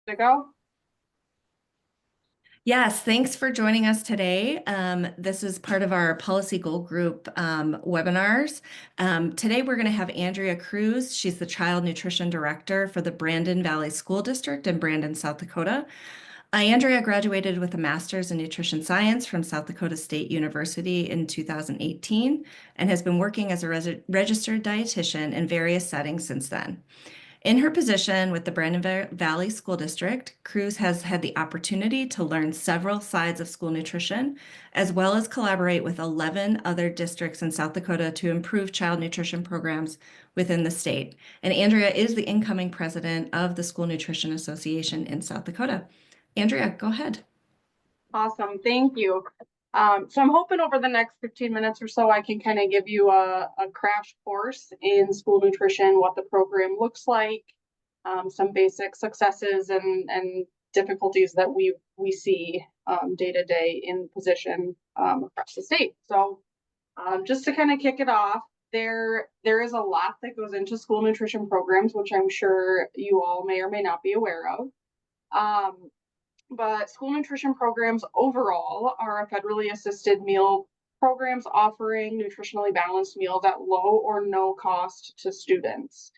To go? Yes, thanks for joining us today. This is part of our Policy Goal Group webinars. Today we're going to have Andrea Cruz. She's the Child Nutrition Director for the Brandon Valley School District in Brandon, South Dakota. Andrea graduated with a master's in nutrition science from South Dakota State University in 2018 and has been working as a registered dietitian in various settings since then. In her position with the Brandon Valley School District, Cruz has had the opportunity to learn several sides of school nutrition, as well as collaborate with 11 other districts in South Dakota to improve child nutrition programs within the state. And Andrea is the incoming president of the School Nutrition Association in South Dakota. Andrea, go ahead. Awesome, thank you. So I'm hoping over the next 15 minutes or so, I can kind of give you a crash course in school nutrition, what the program looks like, some basic successes and difficulties that we see day to day in position across the state. So just to kind of kick it off, there is a lot that goes into school nutrition programs, which I'm sure you all may or may not be aware of. But school nutrition programs overall are a federally assisted meal programs offering nutritionally balanced meals at low or no cost to students.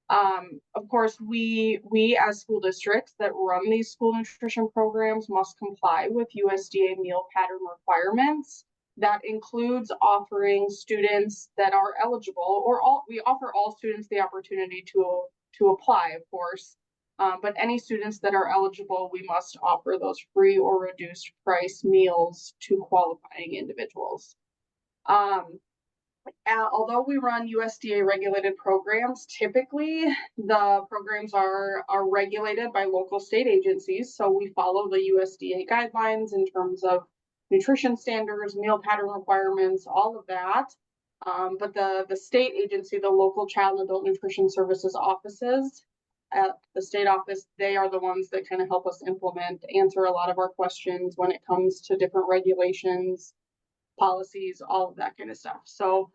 Of course, we as school districts that run these school nutrition programs must comply with USDA meal pattern requirements. That includes offering students that are eligible, or we offer all students the opportunity to apply, of course. But any students that are eligible, we must offer those free or reduced price meals to qualifying individuals. Although we run USDA regulated programs, typically the programs are regulated by local state agencies. So we follow the USDA guidelines in terms of nutrition standards, meal pattern requirements, all of that. But the state agency, the local child and adult nutrition services offices at the state office, they are the ones that kind of help us implement, answer a lot of our questions when it comes to different regulations, policies, all of that kind of stuff. So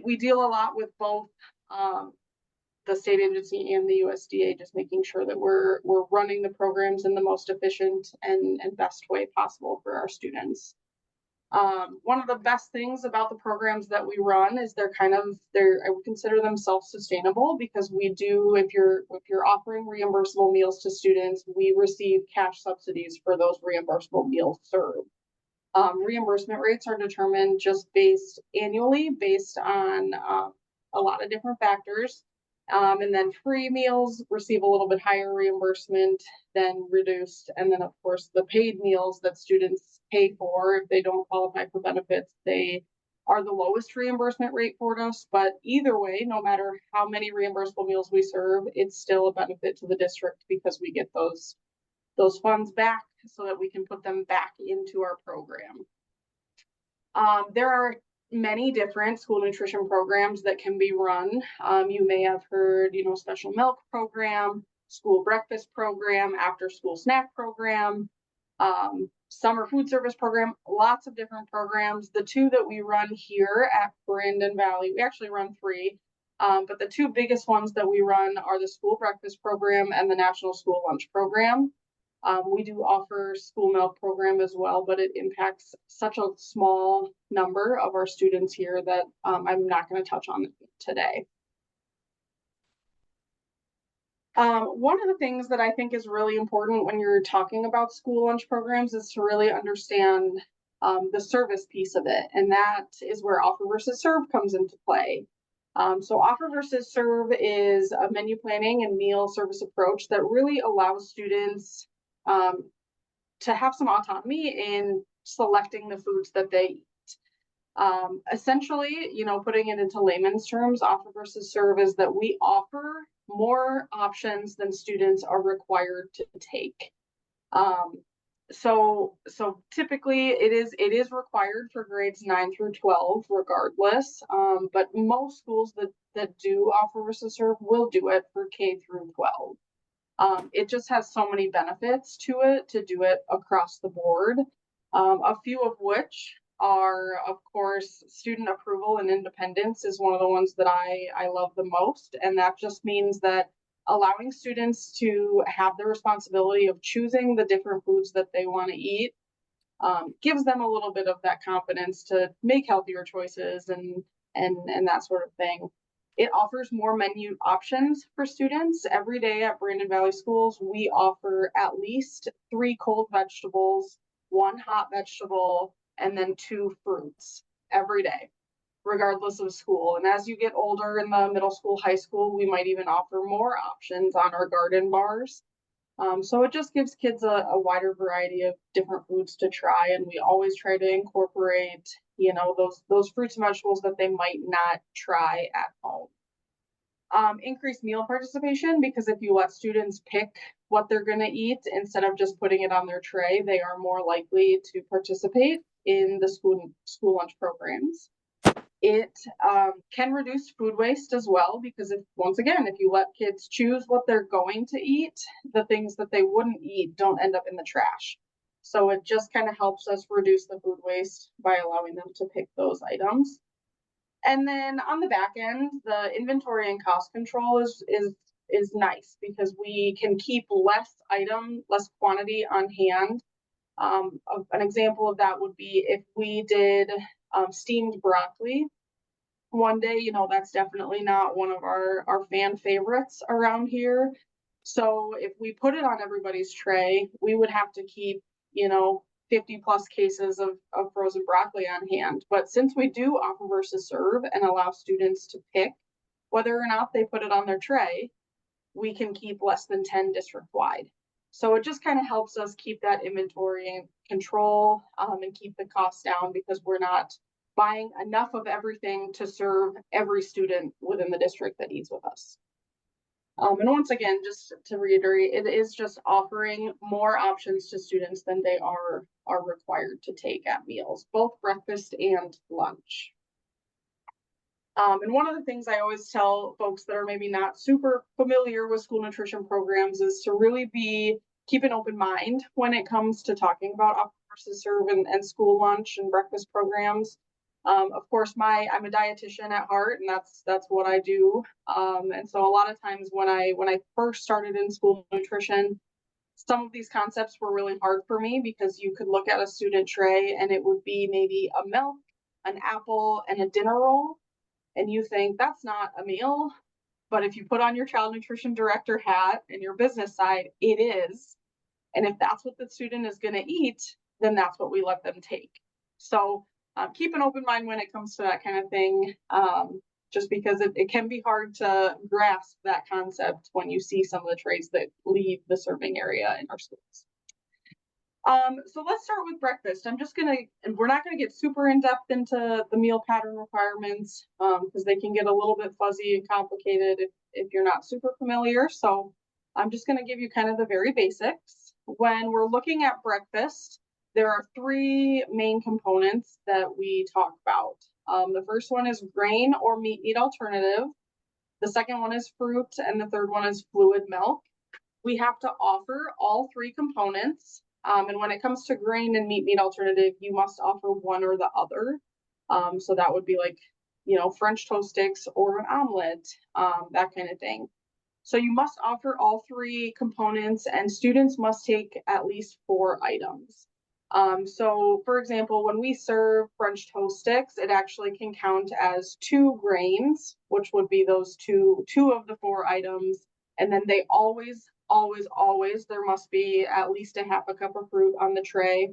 we deal a lot with both the state agency and the USDA, just making sure that we're running the programs in the most efficient and best way possible for our students. One of the best things about the programs that we run is I would consider them self-sustainable, because we do, if you're offering reimbursable meals to students, we receive cash subsidies for those reimbursable meals served. Reimbursement rates are determined just annually based on a lot of different factors. And then free meals receive a little bit higher reimbursement than reduced. And then, of course, the paid meals that students pay for, if they don't qualify for benefits, they are the lowest reimbursement rate for us. But either way, no matter how many reimbursable meals we serve, it's still a benefit to the district because we get those funds back so that we can put them back into our program. There are many different school nutrition programs that can be run. You may have heard, special milk program, school breakfast program, after school snack program, summer food service program, lots of different programs. The two that we run here at Brandon Valley, we actually run three, but the two biggest ones that we run are the school breakfast program and the national school lunch program. We do offer school milk program as well, but it impacts such a small number of our students here that I'm not going to touch on it today. One of the things that I think is really important when you're talking about school lunch programs is to really understand the service piece of it. And that is where offer versus serve comes into play. So offer versus serve is a menu planning and meal service approach that really allows students to have some autonomy in selecting the foods that they eat. Essentially, putting it into layman's terms, offer versus serve is that we offer more options than students are required to take. So typically it is required for grades 9 through 12 regardless, but most schools that do offer versus serve will do it for K through 12. It just has so many benefits to it to do it across the board. A few of which are, of course, student approval and independence is one of the ones that I love the most. And that just means that allowing students to have the responsibility of choosing the different foods that they want to eat gives them a little bit of that confidence to make healthier choices and that sort of thing. It offers more menu options for students. Every day at Brandon Valley Schools, we offer at least 3 cold vegetables, 1 hot vegetable, and then 2 fruits every day, regardless of school. And as you get older in the middle school, high school, we might even offer more options on our garden bars. So it just gives kids a wider variety of different foods to try, and we always try to incorporate, you know, those fruits and vegetables that they might not try at home. Increase meal participation, because if you let students pick what they're going to eat instead of just putting it on their tray, they are more likely to participate in the school lunch programs. It can reduce food waste as well, because once again, if you let kids choose what they're going to eat, the things that they wouldn't eat don't end up in the trash. So it just kind of helps us reduce the food waste by allowing them to pick those items. And then on the back end, the inventory and cost control is nice, because we can keep less quantity on hand. An example of that would be if we did steamed broccoli one day, you know, that's definitely not one of our fan favorites around here. So if we put it on everybody's tray, we would have to keep, you know, 50 plus cases of frozen broccoli on hand. But since we do offer versus serve and allow students to pick whether or not they put it on their tray, we can keep less than 10 district wide. So it just kind of helps us keep that inventory control and keep the costs down, because we're not buying enough of everything to serve every student within the district that eats with us. And once again, just to reiterate, it is just offering more options to students than they are required to take at meals, both breakfast and lunch. And one of the things I always tell folks that are maybe not super familiar with school nutrition programs is to really keep an open mind when it comes to talking about offer versus serve and school lunch and breakfast programs. Of course, I'm a dietitian at heart, and that's what I do. And so a lot of times when I first started in school nutrition, some of these concepts were really hard for me, because you could look at a student tray and it would be maybe a milk, an apple, and a dinner roll, and you think that's not a meal. But if you put on your child nutrition director hat and your business side, it is. And if that's what the student is going to eat, then that's what we let them take. So keep an open mind when it comes to that kind of thing, just because it can be hard to grasp that concept when you see some of the trays that leave the serving area in our schools. So let's start with breakfast. We're not gonna get super in depth into the meal pattern requirements, because they can get a little bit fuzzy and complicated if you're not super familiar. So I'm just gonna give you kind of the very basics. When we're looking at breakfast, there are 3 main components that we talk about. The first one is grain or meat alternative. The second one is fruit, and the third one is fluid milk. We have to offer all 3 components. And when it comes to grain and meat alternative, you must offer one or the other. So that would be like, you know, French toast sticks or an omelet, that kind of thing. So you must offer all 3 components, and students must take at least 4 items. So for example, when we serve French toast sticks, it actually can count as 2 grains, which would be those two of the 4 items. And then they always, there must be at least a half a cup of fruit on the tray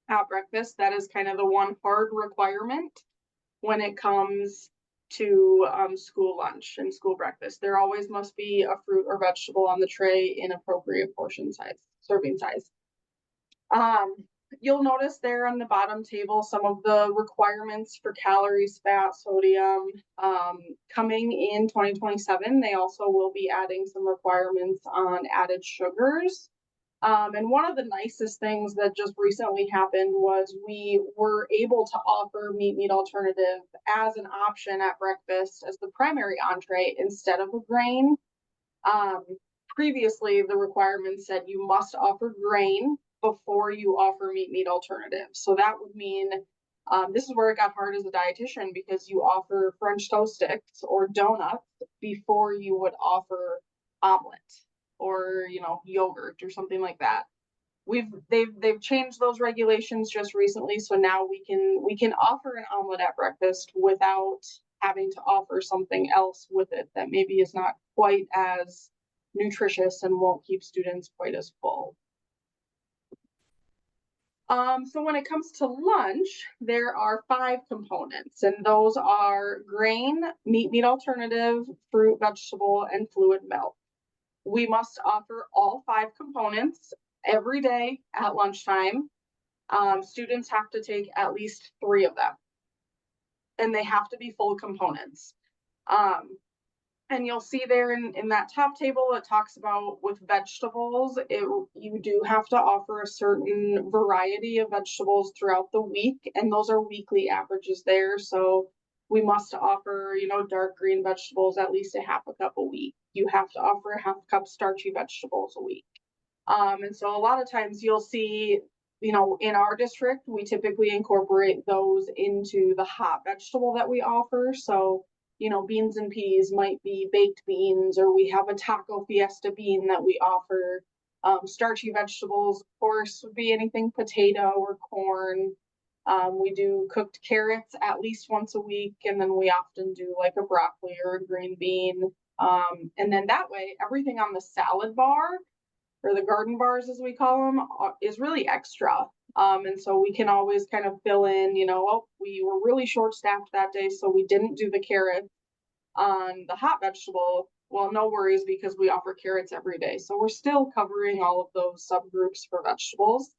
at breakfast. That is kind of the one hard requirement when it comes to school lunch and school breakfast. There always must be a fruit or vegetable on the tray in appropriate portion size, serving size. You'll notice there on the bottom table some of the requirements for calories, fat, sodium. Coming in 2027, they also will be adding some requirements on added sugars. And one of the nicest things that just recently happened was we were able to offer meat alternative as an option at breakfast as the primary entree instead of a grain. Previously, the requirements said you must offer grain before you offer meat alternative. So that would mean, this is where it got hard as a dietitian, because you offer French toast sticks or donuts before you would offer omelet or, yogurt or something like that. They've changed those regulations just recently, so now we can offer an omelet at breakfast without having to offer something else with it that maybe is not quite as nutritious and won't keep students quite as full. So when it comes to lunch, there are 5 components, and those are grain, meat alternative, fruit, vegetable, and fluid milk. We must offer all 5 components every day at lunchtime. Students have to take at least 3 of them, and they have to be full components. And you'll see there in that top table, it talks about with vegetables, you do have to offer a certain variety of vegetables throughout the week, and those are weekly averages there. So we must offer, dark green vegetables at least a half a cup a week. You have to offer a half cup starchy vegetables a week. And so a lot of times you'll see, in our district, we typically incorporate those into the hot vegetable that we offer. So beans and peas might be baked beans, or we have a taco fiesta bean that we offer. Starchy vegetables, of course, would be anything potato or corn. We do cooked carrots at least once a week, and then we often do like a broccoli or a green bean. And then that way, everything on the salad bar, or the garden bars as we call them, is really extra. And so we can always kind of fill in, we were really short staffed that day, so we didn't do the carrots on the hot vegetable. Well, no worries, because we offer carrots every day. So we're still covering all of those subgroups for vegetables.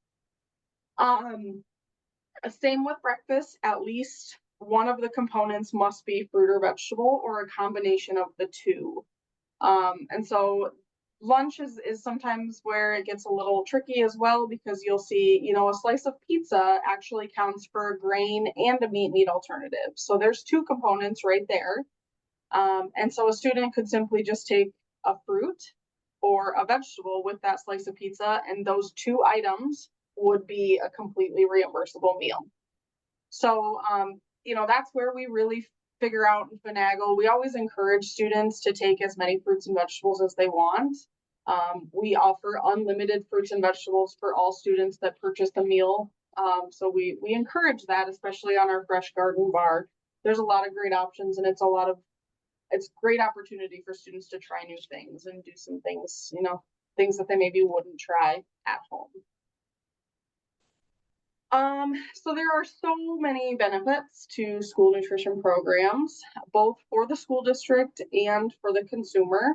Same with breakfast, at least one of the components must be fruit or vegetable, or a combination of the two. And so lunch is sometimes where it gets a little tricky as well, because you'll see, a slice of pizza actually counts for a grain and a meat alternative. So there's 2 components right there. And so a student could simply just take a fruit or a vegetable with that slice of pizza, and those 2 items would be a completely reimbursable meal. So, that's where we really figure out and finagle. We always encourage students to take as many fruits and vegetables as they want. We offer unlimited fruits and vegetables for all students that purchase a meal. So we encourage that, especially on our Fresh Garden bar. There's a lot of great options, and it's great opportunity for students to try new things and do some things, things that they maybe wouldn't try at home. So there are so many benefits to school nutrition programs, both for the school district and for the consumer.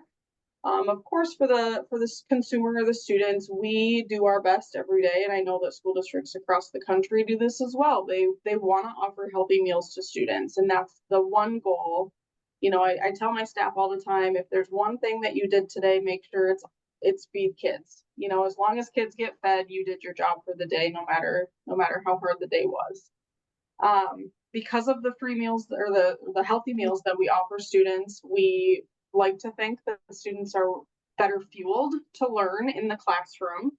Of course, for the consumer or the students, we do our best every day, and I know that school districts across the country do this as well. They want to offer healthy meals to students, and that's the one goal. I tell my staff all the time, if there's one thing that you did today, make sure it's feed kids. As long as kids get fed, you did your job for the day, no matter how hard the day was. Because of the free meals, or the healthy meals that we offer students, we like to think that the students are better fueled to learn in the classroom.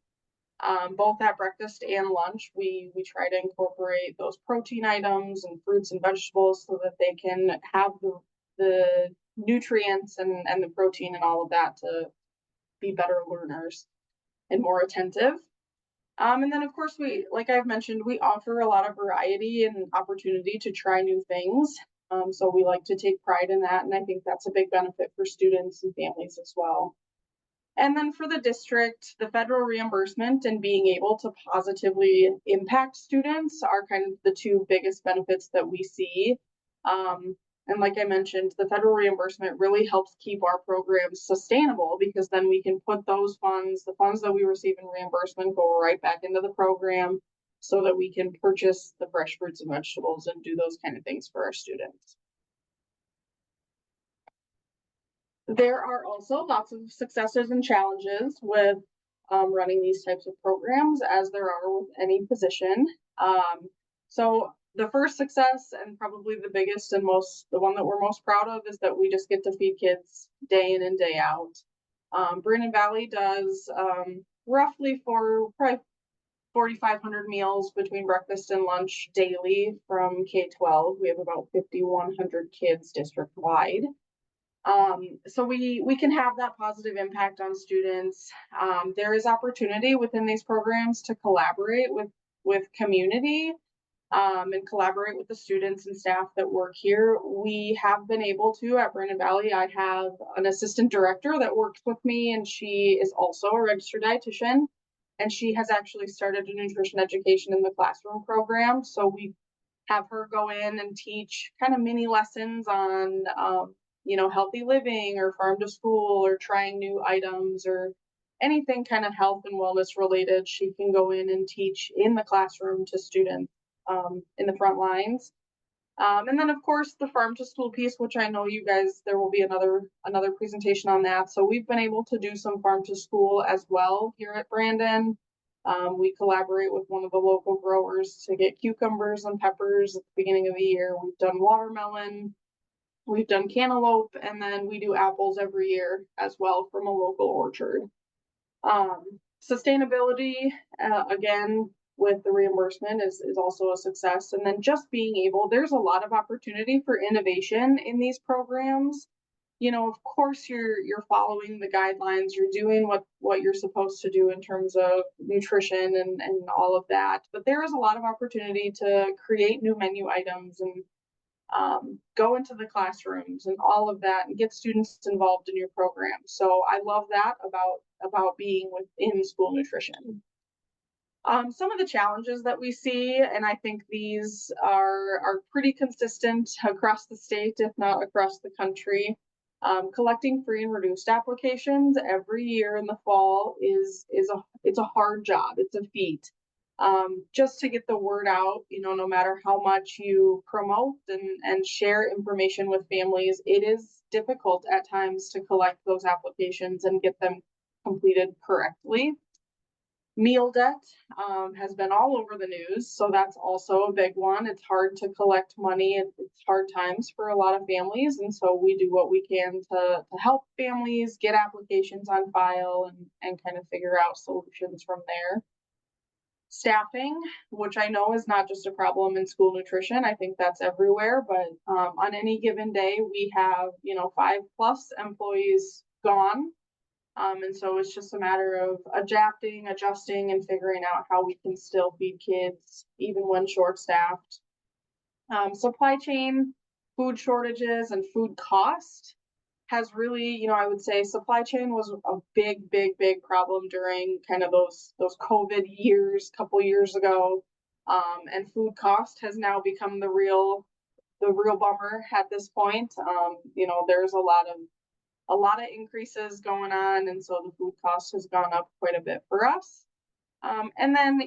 Both at breakfast and lunch, we try to incorporate those protein items and fruits and vegetables so that they can have the nutrients and the protein and all of that to be better learners and more attentive. And then of course, like I've mentioned, we offer a lot of variety and opportunity to try new things. So we like to take pride in that, and I think that's a big benefit for students and families as well. And then for the district, the federal reimbursement and being able to positively impact students are kind of the 2 biggest benefits that we see. And like I mentioned, the federal reimbursement really helps keep our programs sustainable, because then we can put those funds, the funds that we receive in reimbursement, go right back into the program so that we can purchase the fresh fruits and vegetables and do those kind of things for our students. There are also lots of successes and challenges with running these types of programs, as there are with any position. So the first success, and probably the biggest and the one that we're most proud of, is that we just get to feed kids day in and day out. Brandon Valley does roughly probably 4,500 meals between breakfast and lunch daily from K-12. We have about 5,100 kids district wide. So we can have that positive impact on students. There is opportunity within these programs to collaborate with community, and collaborate with the students and staff that work here. We have been able to at Brandon Valley. I have an assistant director that works with me, and she is also a registered dietitian. And she has actually started a nutrition education in the classroom program. So we have her go in and teach kind of mini lessons on, healthy living or farm to school or trying new items or anything kind of health and wellness related. She can go in and teach in the classroom to students, in the front lines. And then of course the farm to school piece, which I know you guys, there will be another presentation on that. So we've been able to do some farm to school as well here at Brandon. We collaborate with one of the local growers to get cucumbers and peppers at the beginning of the year. We've done watermelon, we've done cantaloupe, and then we do apples every year as well from a local orchard. Sustainability, again, with the reimbursement is also a success. And then just being able, there's a lot of opportunity for innovation in these programs. Of course you're following the guidelines, you're doing what you're supposed to do in terms of nutrition and all of that. But there is a lot of opportunity to create new menu items and go into the classrooms and all of that and get students involved in your program. So I love that about being within school nutrition. Some of the challenges that we see, and I think these are pretty consistent across the state, if not across the country. Collecting free and reduced applications every year in the fall it's a hard job. It's a feat. Just to get the word out, no matter how much you promote and share information with families, it is difficult at times to collect those applications and get them completed correctly. Meal debt has been all over the news, so that's also a big one. It's hard to collect money. It's hard times for a lot of families, and so we do what we can to help families get applications on file and kind of figure out solutions from there. Staffing, which I know is not just a problem in school nutrition. I think that's everywhere, but on any given day, we have 5+ employees gone. And so it's just a matter of adapting, adjusting, and figuring out how we can still feed kids even when short-staffed. Supply chain, food shortages, and food cost has really, I would say supply chain was a big, big, big problem during kind of those COVID years, couple years ago. And food cost has now become the real bummer at this point. There's a lot of increases going on, and so the food cost has gone up quite a bit for us. And then,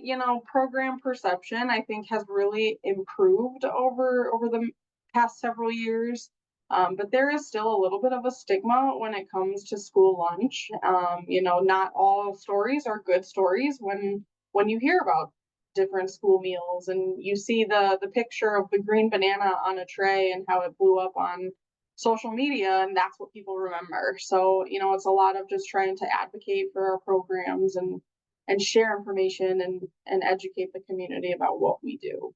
program perception, I think, has really improved over the past several years. But there is still a little bit of a stigma when it comes to school lunch. Not all stories are good stories when you hear about different school meals and you see the picture of the green banana on a tray and how it blew up on social media, and that's what people remember. So, it's a lot of just trying to advocate for our programs and share information and educate the community about what we do.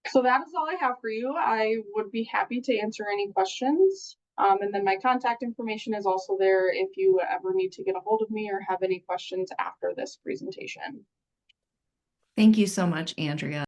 So that is all I have for you. I would be happy to answer any questions. And then my contact information is also there if you ever need to get a hold of me or have any questions after this presentation. Thank you so much, Andrea.